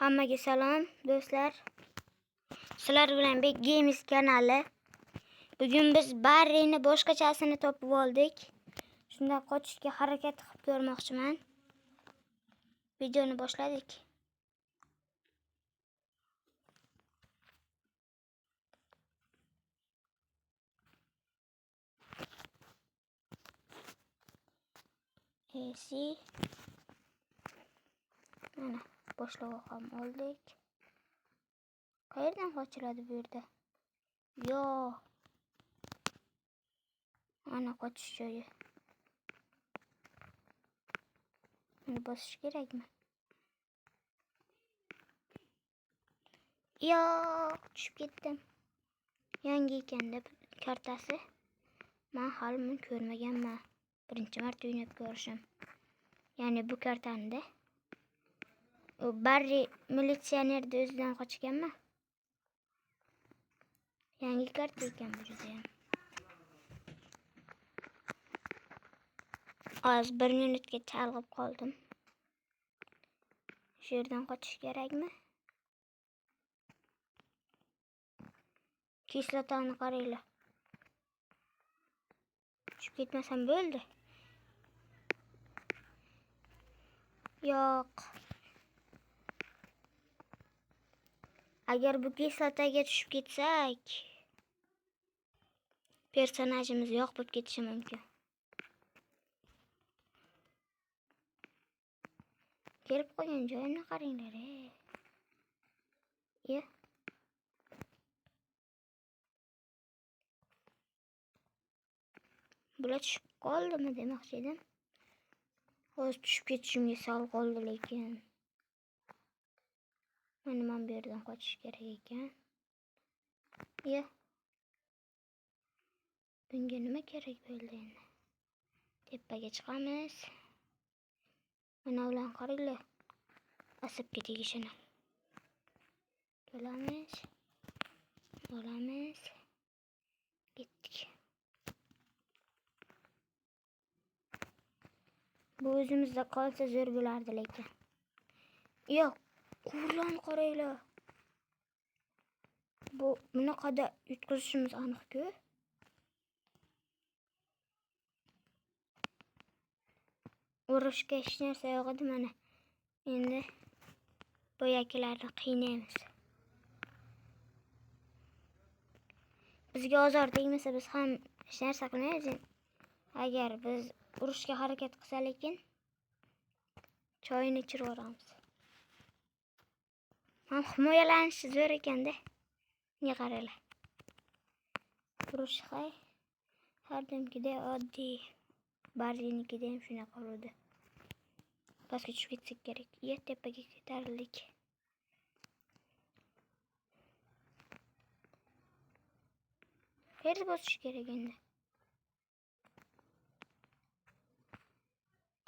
Hammaga salom do'stlar. Sizlar bilan Big Games kanali. Bugun biz Barrini boshqachasini topib oldik. Shundan qochishga harakat qilib ko'rmoqchiman. Videoni boshladik. Mana boshlab ham oldik. Qayerdan qochiladi bu yerda? Yo. Ana qochish joyi. Buni bosish kerakmi? Yo, tushib ketdim. Yangi ekanda kartasi. Men hali buni ko'rmaganman. Birinchi marta o'ynab ko'rishim. Ya'ni bu kartani o Barri militsionerni o'zidan qochganmi? Yangi karta ekan bu juda ham. Az 1 minutga chalg'ib qoldim. Shu yerdan qochish kerakmi? Kislotani qaranglar. Tushib ketmasam bo'ldi. Yo'q. Agar bu kislotaga tushib ketsak, personajimiz yo'q bo'lib ketishi mumkin. Kelib qolgan joyini qaranglar. Bular tushib qoldimi demoqchi edim. Hozir tushib ketishimga sal qoldi lekin. Mana men bu yerdan qochish kerak ekan. Bunga nima kerak bo'ldi endi? Tepaga chiqamiz. Mana ularni qaranglar. Asabga tegishini. Kelamiz. Olamiz. Ketdik. Bu o'zimizda qolsa zo'r bo'lardi lekin. Yo'q, quvurlarni qaranglar. Buni qada yutqizishimiz aniq-ku. Urushga hech narsa yo'q edi mana. Endi boyakilarni qiynaymiz. Bizga ozor tegmasa biz ham hech narsa qilmaymiz. Agar biz urushga harakat qilsa lekin choyini ichirib yuboramiz. Ham himoyalanish zo'r ekan-da. Menga qaranglar. Urush har doimgidek oddiy. Barrinikida ham shunaqa bo'ldi. Pastga tushib ketsak kerak. Tepaga ko'tarildik. Qayerga bosish kerak endi?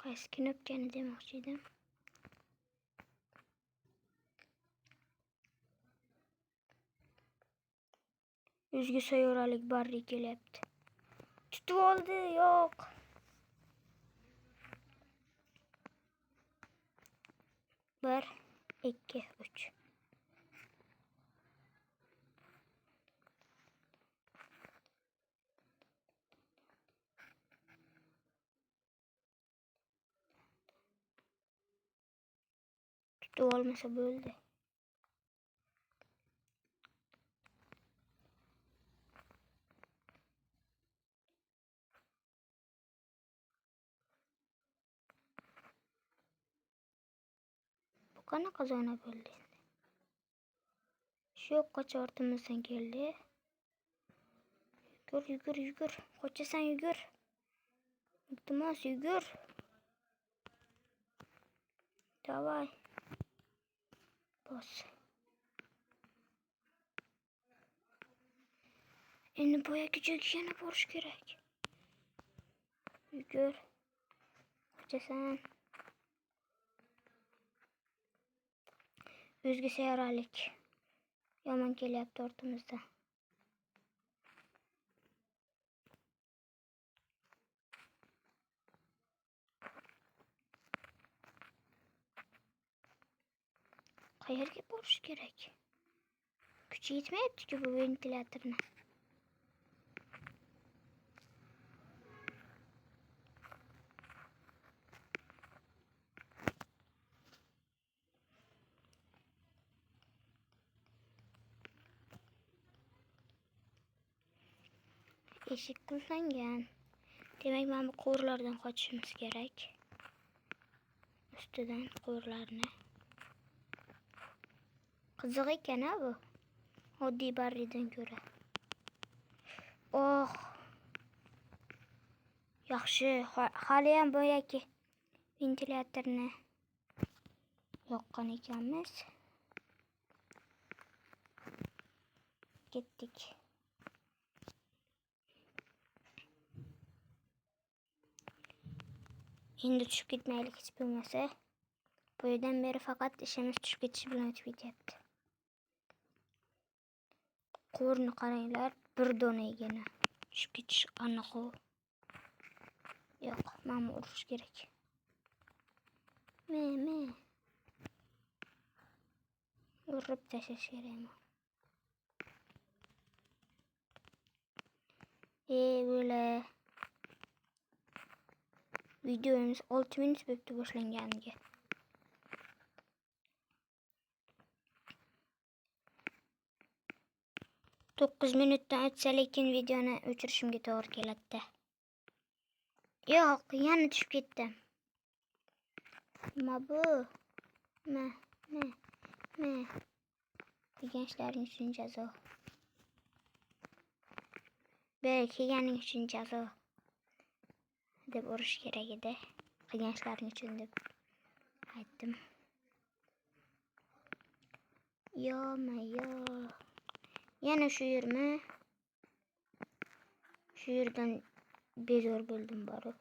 Qaysi knopkani demoqchi edim. O'zga sayyoralik Barri kelyapti. Tutib oldi, yo'q. Bir, ikki, uch. Tutib olmasa bo'ldi. Bu qanaqa zona bo'ldi endi? Shu yoqqa ortimizdan keldi. Yugur. Qochasan yugur. Iltimos yugur. Davay. Bos. Endi boyagi joyga yana borish kerak. Yugur. Qochasan. O'zga sayyoralik. Yomon kelyapti ortimizda. Qayerga borish kerak? Kuchi yetmayapti-ku bu ventilyatorni. Eshik qulflangan. Demak, mana bu quvurlardan qochishimiz kerak. Ustidan quvurlarni. Qiziq ekan bu. Oddiy barridan ko'ra. Oh. Yaxshi, hali ham boyagi ventilyatorni yoqqan ekanmiz. Ketdik. Endi tushib ketmaylik hech bo'lmasa. Bu yerdan beri faqat ishimiz tushib ketish bilan o'tib ketyapti. Quvurni qaranglar, bir donagina tushib ketish aniq. Yo'q, mana urish kerak. Me. Urib tashlash kerakmi? Böyle. Videomiz 6 minut bo'libdi boshlanganiga. To'qqiz minutdan o'tsa lekin videoni o'chirishimga to'g'ri keladi. Yo'q, yana tushib ketdim. Nima bu? Me. Qilgan ishlaring uchun jazo. Beri kelganing uchun jazo. Deb urish kerak edi. Qilgan ishlaring uchun deb aytdim. Yo. Yana shu yermi? Shu yerdan bezor bo'ldim borib.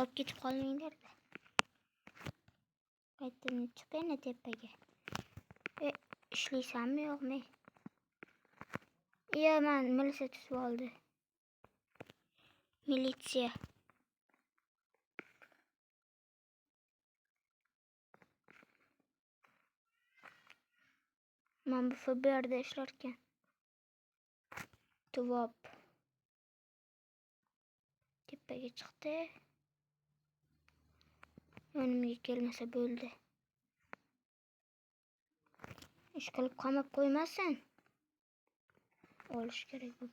Olib ketib qolmanglar-da. Qaytdim chiqaymi tepaga? Ishlaysanmi yo'qmi? Man militsiya tutib oldi. Militsiya. Men bu FBR'da ishlarkan. Tuvop. Tepaga chiqdi. Yonimga kelmasa bo'ldi. Ish qilib qamab qo'ymasin. Olish kerak bu.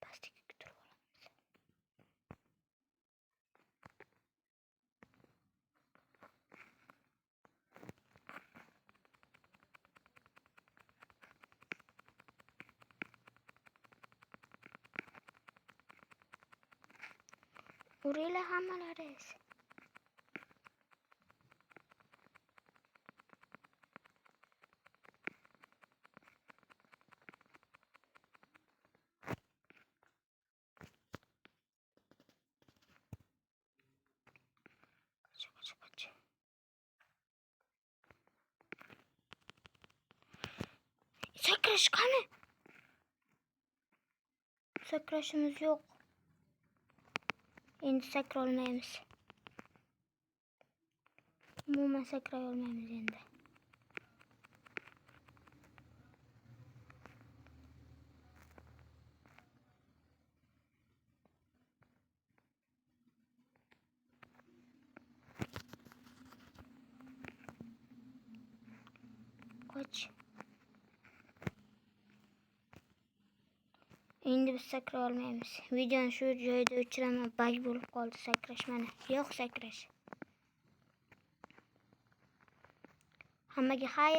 Pastga turib olamiz. Uringlar hammalaringiz. Qoch. Sakrash qani? Sakrashimiz yo'q. Endi sakra olmaymiz. Umuman sakray olmaymiz endi. Qoch. Endi biz sakray olmaymiz. Videoni shu joyda o'chiraman. Bug bo'lib qoldi sakrash mana. Yo'q sakrash. Hammaga xayr.